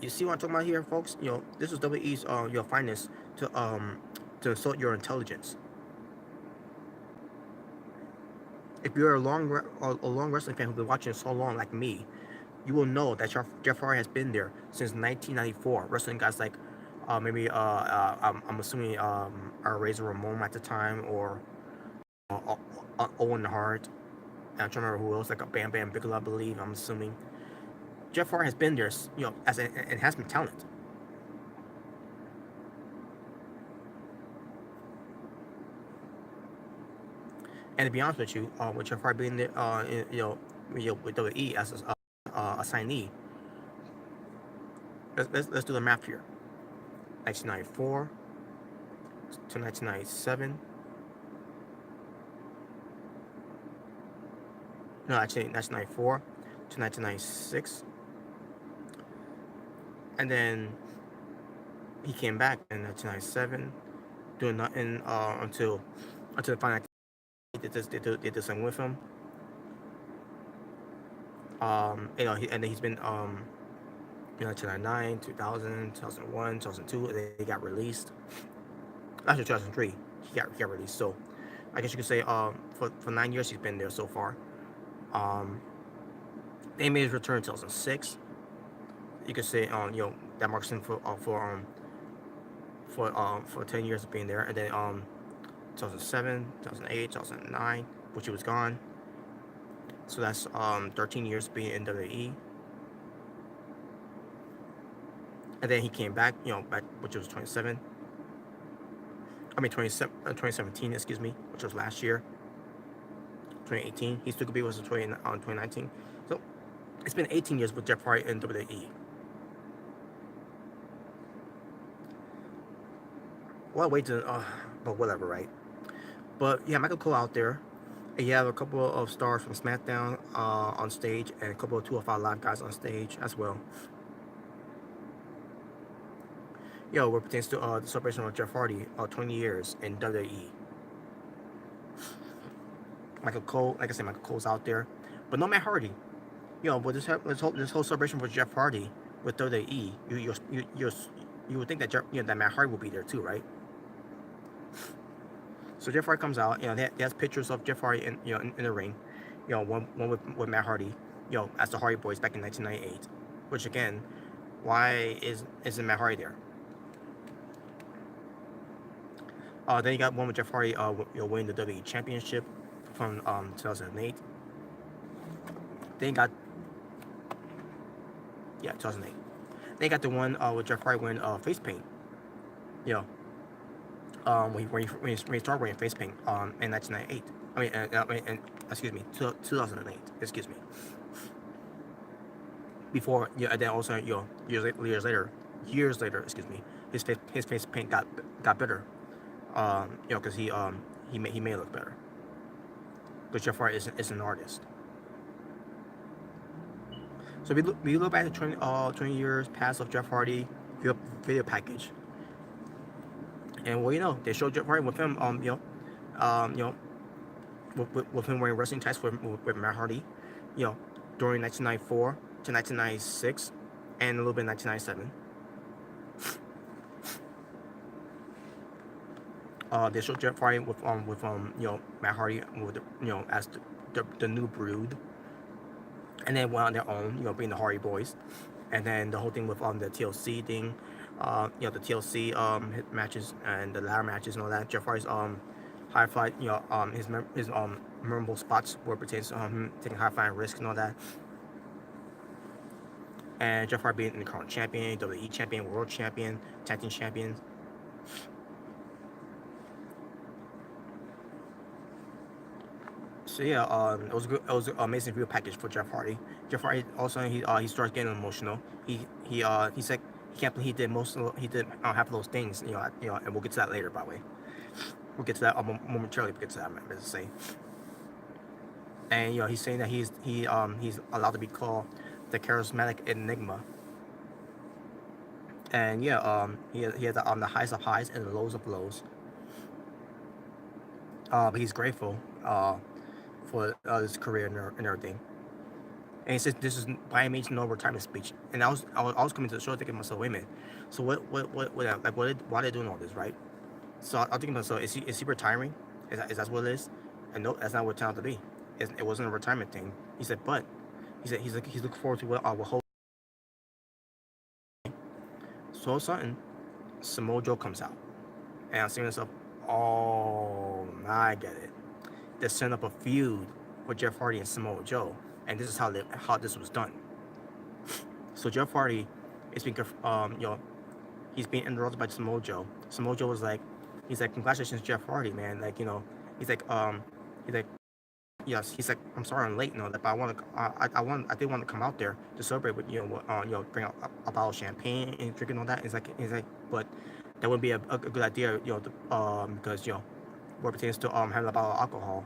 You see what I'm talking about here, folks? This is WWE's your finest to insult your intelligence. If you're a long wrestling fan who's been watching so long, like me, you will know that Jeff Hardy has been there since 1994, wrestling guys like I'm assuming Razor Ramon at the time, or Owen Hart. I'm trying to remember who else, like a Bam Bam Bigelow, I believe. I'm assuming Jeff Hardy has been there, as an enhancement talent. And to be honest with you, with Jeff Hardy being there, with WWE as a signee, let's do the math here. 1994 to 1997. No, actually, 1994 to 1996. And then he came back in 1997, doing nothing until the final. They did this thing with him. And then he's been 2009, 2000, 2001, 2002. And then he got released. Actually, 2003, he got released. So I guess you could say for 9 years he's been there so far. They made his return in 2006. You could say that marks him for 10 years of being there, and then 2007, 2008, 2009, which he was gone. So that's 13 years being in WWE. And then he came back, back, which was 2017, excuse me, which was last year. 2018. He still could be with us in 2019. So it's been 18 years with Jeff Hardy in WWE. Well, wait to, but whatever, right? But you have Michael Cole out there, and you have a couple of stars from SmackDown on stage, and a couple of 205 Live guys on stage as well. Yo, what pertains to the celebration of Jeff Hardy, 20 years in WWE. Michael Cole, like I said, Michael Cole's out there, but no Matt Hardy. Yo, but this whole celebration for Jeff Hardy with WWE, you would think that that Matt Hardy will be there too, right? So Jeff Hardy comes out. He has pictures of Jeff Hardy in the ring. One with Matt Hardy. As the Hardy Boys back in 1998. Which again, why isn't Matt Hardy there? Then you got one with Jeff Hardy, winning the WWE Championship from 2008. Then you got 2008. Then you got the one with Jeff Hardy winning face paint. When he started wearing face paint in 1998. Excuse me, 2008. Excuse me. Before, and then also, years later, excuse me, his face paint got better. Because he made it look better. Because Jeff Hardy is an artist. So we look back at 20 years past of Jeff Hardy video package. And well, they showed Jeff Hardy with him, with him wearing wrestling tights with Matt Hardy, during 1994 to 1996, and a little bit 1997. They showed Jeff Hardy with Matt Hardy with as the new Brood, and then went on their own, being the Hardy Boys, and then the whole thing with the TLC thing. The TLC matches and the ladder matches and all that. Jeff Hardy's high flight, his memorable spots where it pertains to him taking high flying risks and all that. And Jeff Hardy being the current champion, WWE champion, world champion, tag team champion. So yeah, it was an amazing video package for Jeff Hardy. Jeff Hardy also he starts getting emotional. He said he can't believe he did half of those things. And we'll get to that later. By the way, we'll get to that momentarily. We'll get to that. I'm going to say. And he's saying that he's allowed to be called the charismatic enigma. And he has the highs of highs and the lows of lows. But he's grateful for his career and everything. And he says this is by any means no retirement speech. And I was coming to the show thinking to myself, wait a minute. So why are they doing all this, right? So I'm thinking to myself, is he retiring? Is that what it is? And no, that's not what it turned out to be. It wasn't a retirement thing. He said, but he's looking forward to what whole. So all of a sudden, Samoa Joe comes out, and I'm saying to myself, oh, I get it. They set up a feud with Jeff Hardy and Samoa Joe, and this is how this was done. So Jeff Hardy is being he's being interrupted by Samoa Joe. Samoa Joe was like, he's like, congratulations, Jeff Hardy, man. Like, he's like, yes, he's like, I'm sorry I'm late, but I did want to come out there to celebrate with bring out a bottle of champagne and drinking all that. He's like, but that wouldn't be a good idea, because what pertains to having a bottle of alcohol,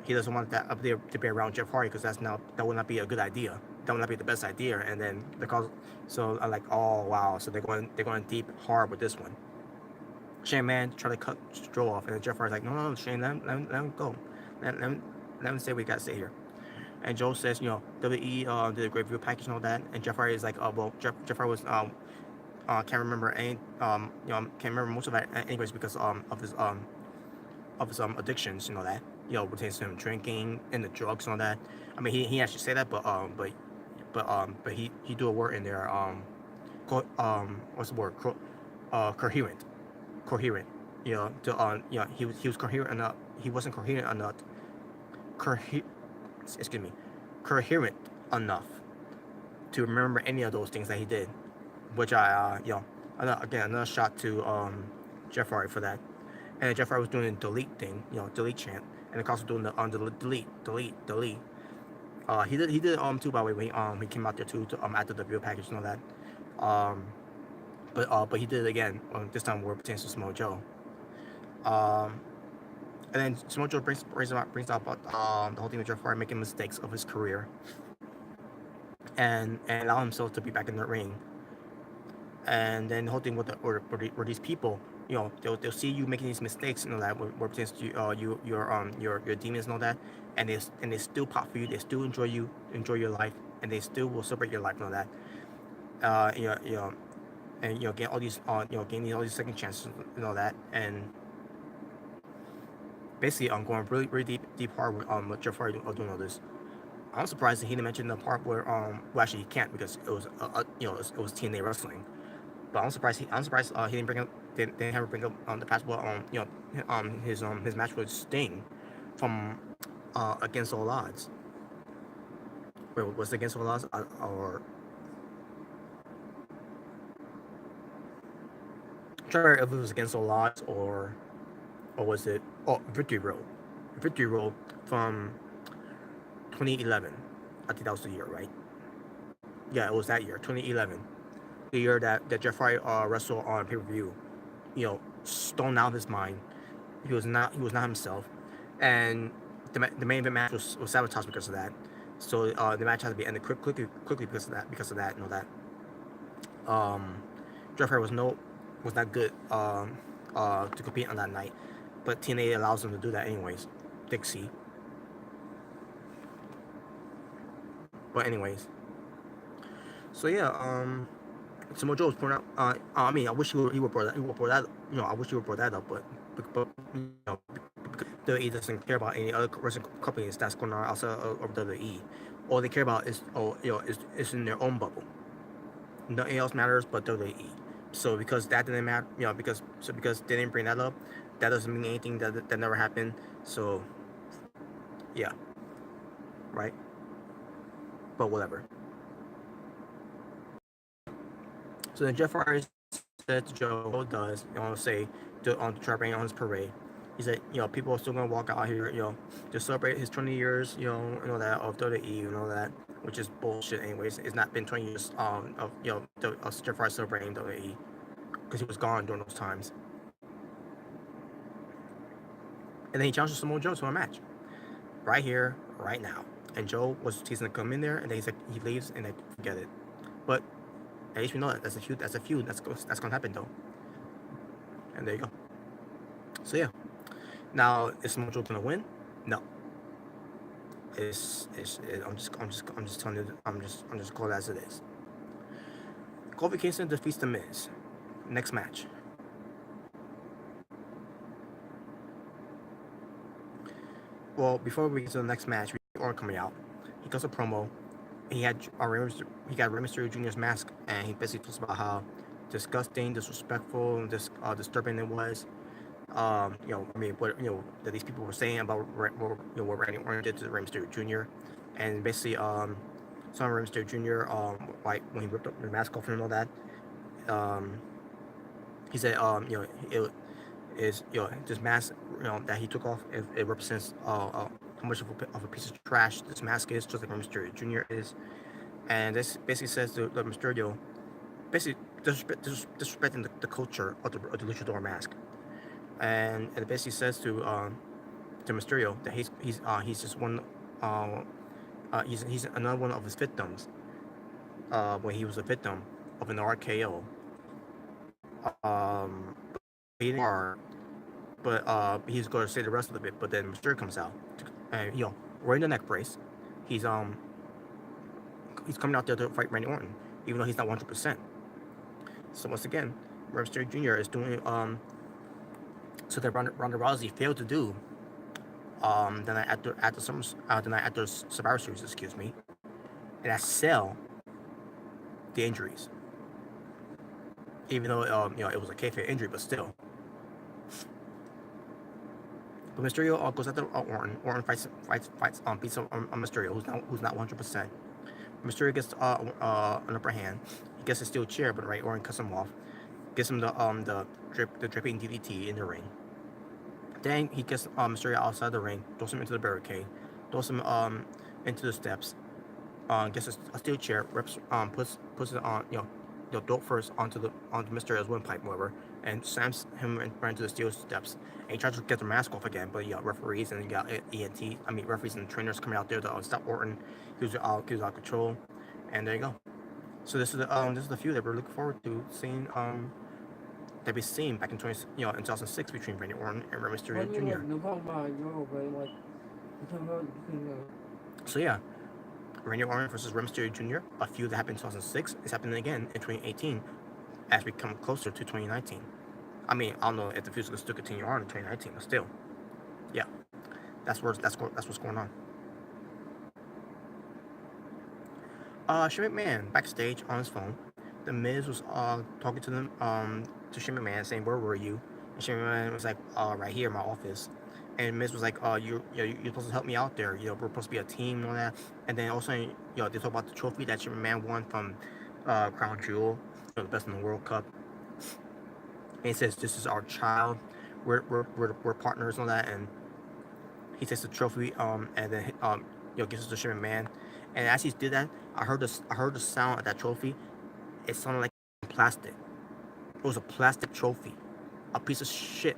he doesn't want that up there to be around Jeff Hardy, because that would not be a good idea. That would not be the best idea. And then so I'm like, oh wow, so they're going deep hard with this one. Shane Man tried to cut Joe off, and then Jeff Hardy's like, no, Shane, let him go. Let him say what we gotta say here. And Joe says, WWE did a great video package and all that. And Jeff Hardy is like, well, Jeff Hardy was can't remember can't remember most of that anyways, because of his addictions and all that. Pertains to him drinking and the drugs and all that. I mean, he actually say that, but he do a word in there. What's the word? Coherent. He was coherent enough. He wasn't coherent enough. Coherent enough to remember any of those things that he did, which again, another shot to Jeff Hardy for that. And Jeff Hardy was doing the delete thing, delete chant, and the also doing the delete. He did too, by the way, when he came out there too, after the video package and all that. But he did it again. This time where it pertains to Samoa Joe. And then Samoa Joe brings up the whole thing with Jeff Hardy making mistakes of his career, and allow himself to be back in the ring. And then the whole thing with or these people, they'll see you making these mistakes, that where pertains to your demons and all that, and they still pop for you, they still enjoy your life, and they still will celebrate your life and all that. And get all these gaining all these second chances and all that, and basically going really deep hard with Jeff Hardy doing all this. I'm surprised that he didn't mention the part where well, actually he can't, because it was it was TNA wrestling. But I'm surprised he didn't bring up didn't have to bring up the past, well, his match with Sting from Against All Odds. Wait, was it Against All Odds, or I'm trying to remember if it was Against All Odds, or was it Victory Road from 2011. I think that was the year, right? Yeah, it was that year, 2011, the year that Jeff Hardy wrestled on pay-per-view. Stoned out of his mind. He was not himself, and the main event match was sabotaged because of that. So the match had to be ended quickly because of that. Um, Jeff Hardy was not good to compete on that night, but TNA allows him to do that anyways. Dixie. But anyways, so yeah, Samoa Joe was pointing out. I mean, I wish he would brought that. I wish he would brought that up, but WWE doesn't care about any other wrestling companies that's going on outside of WWE. All they care about is in their own bubble. Nothing else matters but WWE. So because that didn't matter, because they didn't bring that up, that doesn't mean anything. That never happened. So yeah, right. But whatever. So then Jeff Hardy said to Joe does, say on try to bring on his parade. He said, people are still gonna walk out here, to celebrate his 20 years, that of WWE, that, which is bullshit. Anyways, it's not been 20 years of Jeff Hardy celebrating WWE, because he was gone during those times. And then he challenges Samoa Joe to a match, right here, right now. And Joe was teasing to come in there, and then he leaves, and they forget it. But at least we know that that's a feud. That's gonna happen though. And there you go. So yeah. Now, is Samoa Joe gonna win? No. I'm just telling you. I'm just calling it as it is. Kofi Kingston defeats The Miz. Next match. Well, before we get to the next match, we are coming out. He does a promo. He got Rey Mysterio Jr.'s mask, and he basically talks about how disgusting, disrespectful, and disturbing it was. That these people were saying about what Randy Orton did to Rey Mysterio Jr. And basically, some of Rey Mysterio Jr. Like when he ripped up the mask off and all that, he said, it is, this mask, that he took off, it represents how much of a piece of trash this mask is, just like Rey Mysterio Jr. is. And this basically says to Mysterio, basically disrespecting the culture of the luchador mask. And it basically says to Mysterio that he's just one, he's another one of his victims. When he was a victim of an RKO. He didn't, but he's going to say the rest of the bit. But then Mysterio comes out, and wearing the neck brace. He's coming out there to fight Randy Orton, even though he's not 100%. So once again, Rey Mysterio Jr. is doing so that Ronda Rousey failed to do the night after Survivor Series, excuse me, and that's sell the injuries. Even though it was a kayfabe injury, but still. But Mysterio goes after Orton. Orton beats up Mysterio, who's not 100%. Mysterio gets an upper hand. He gets a steel chair, but Orton cuts him off. Gives him the dripping DDT in the ring. Then he gets Mysterio outside the ring, throws him into the barricade, throws him into the steps, gets a steel chair, puts it on, throw it first onto Mysterio's windpipe, whatever, and slams him right into the steel steps. And he tries to get the mask off again, but you got referees and you got referees and trainers coming out there to stop Orton. He was out of control, and there you go. So this is the feud that we're looking forward to seeing that we seen back in in 2006 between Randy Orton and Rey Mysterio Jr. So yeah, Randy Orton versus Rey Mysterio Jr. A feud that happened in 2006 is happening again in 2018 as we come closer to 2019. I mean, I don't know if the feud will still continue on in 2019, but still, yeah, that's what's going on. Shane McMahon backstage on his phone. The Miz was talking to them to Shane McMahon saying, "Where were you?" And Shane McMahon was like, "Right here in my office." And Miz was like, you're supposed to help me out there. We're supposed to be a team and all that." And then also, they talk about the trophy that Shane McMahon won from Crown Jewel, the Best in the World Cup. And he says, "This is our child. We're partners and all that." And he takes the trophy and then gives it to Shane McMahon. And as he did that, I heard the sound of that trophy. It sounded like plastic. It was a plastic trophy, a piece of shit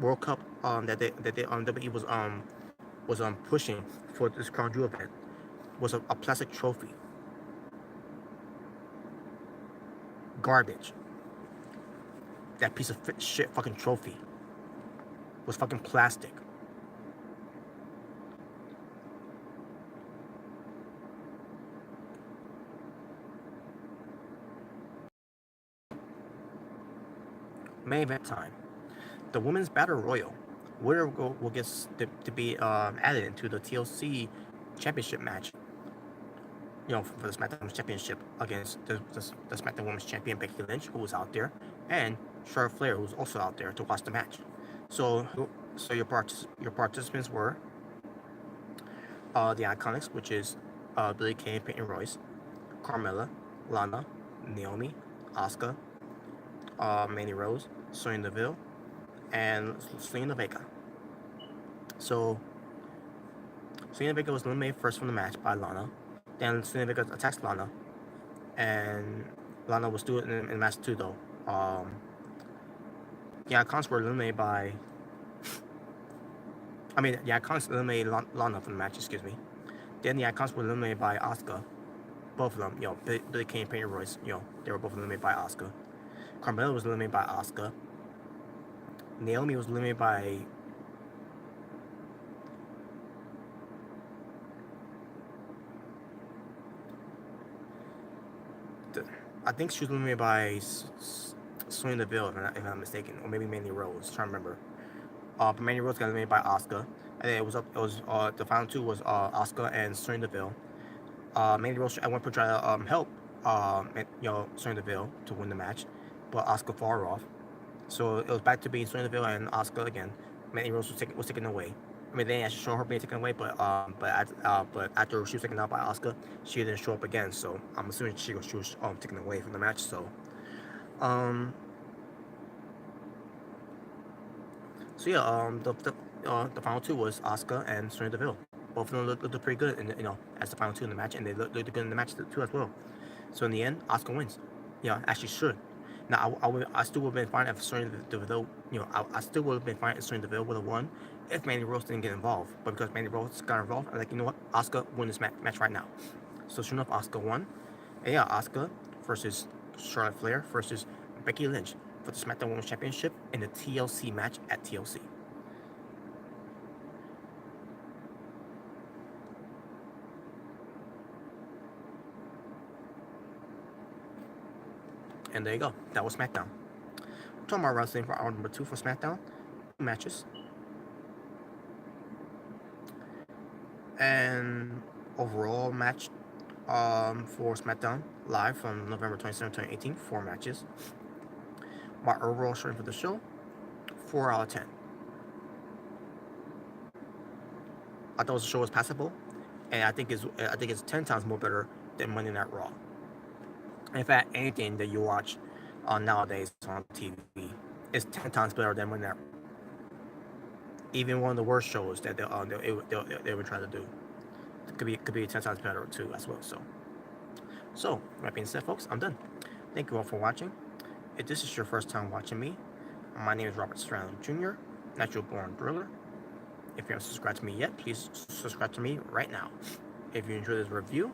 World Cup that WWE was pushing for this Crown Jewel event was a plastic trophy. Garbage. That piece of shit fucking trophy was fucking plastic. Main event time. The Women's Battle Royal. Winner will get to be added into the TLC Championship match. For the SmackDown Women's Championship against the SmackDown Women's Champion Becky Lynch, who was out there, and Charlotte Flair, who was also out there to watch the match. So your participants were the Iconics, which is Billie Kay, Peyton Royce, Carmella, Lana, Naomi, Asuka, Mandy Rose, Sonya Deville, and Selena Vega. So Selena Vega was eliminated first from the match by Lana. Then Selena Vega attacks Lana, and Lana was still in the match too, though. The Icons were eliminated by. The Icons eliminated Lana from the match. Excuse me. Then the Icons were eliminated by Asuka. Both of them, Billie Kay and Peyton Royce, they were both eliminated by Asuka. Carmella was eliminated by Asuka. Naomi was eliminated by. I think she was eliminated by Sonya Deville, if I'm not mistaken, or maybe Mandy Rose. I'm trying to remember. But Mandy Rose got eliminated by Asuka, and then the final two was Asuka and Sonya Deville. Mandy Rose at one point tried to help Sonya Deville to win the match, but Asuka fought her off. So it was back to being Sonya Deville and Asuka again. Mandy Rose was taken away. They didn't actually show her being taken away, but after she was taken out by Asuka, she didn't show up again. So I'm assuming she was taken away from the match. So, the final two was Asuka and Sonya Deville. Both of them looked pretty good, as the final two in the match, and they looked good in the match too as well. So in the end, Asuka wins. As she should. Now, I still would have been fine if Sonya Deville, I still would have been fine if Sonya Deville would have won if Mandy Rose didn't get involved. But because Mandy Rose got involved, I'm like, you know what? Asuka win this match right now. So sure enough, Asuka won. And Asuka versus Charlotte Flair versus Becky Lynch for the SmackDown Women's Championship in the TLC match at TLC. And there you go. That was SmackDown. We're talking about wrestling for hour number 2 for SmackDown. Matches. And overall match for SmackDown live from November 27, 2018, 4 matches. My overall rating for the show, 4 out of 10. I thought the show was passable, and I think it's 10 times more better than Monday Night Raw. In fact, anything that you watch nowadays on TV is 10 times better than Monday Night Raw. Even one of the worst shows that they would try to do could be 10 times better too as well. So that being said, folks, I'm done. Thank you all for watching. If this is your first time watching me, My name is Robert Serrano Jr., natural born driller. If you haven't subscribed to me yet, please subscribe to me right now. If you enjoyed this review,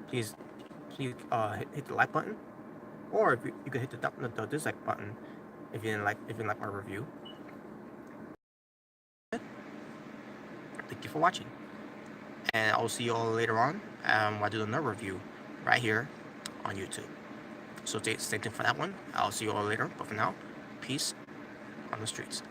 please hit the like button, or if you could hit the dislike button if you didn't like my review. Thank you for watching, and I'll see you all later on when I do another review right here on YouTube. So stay tuned for that one. I'll see you all later, but for now, peace on the streets.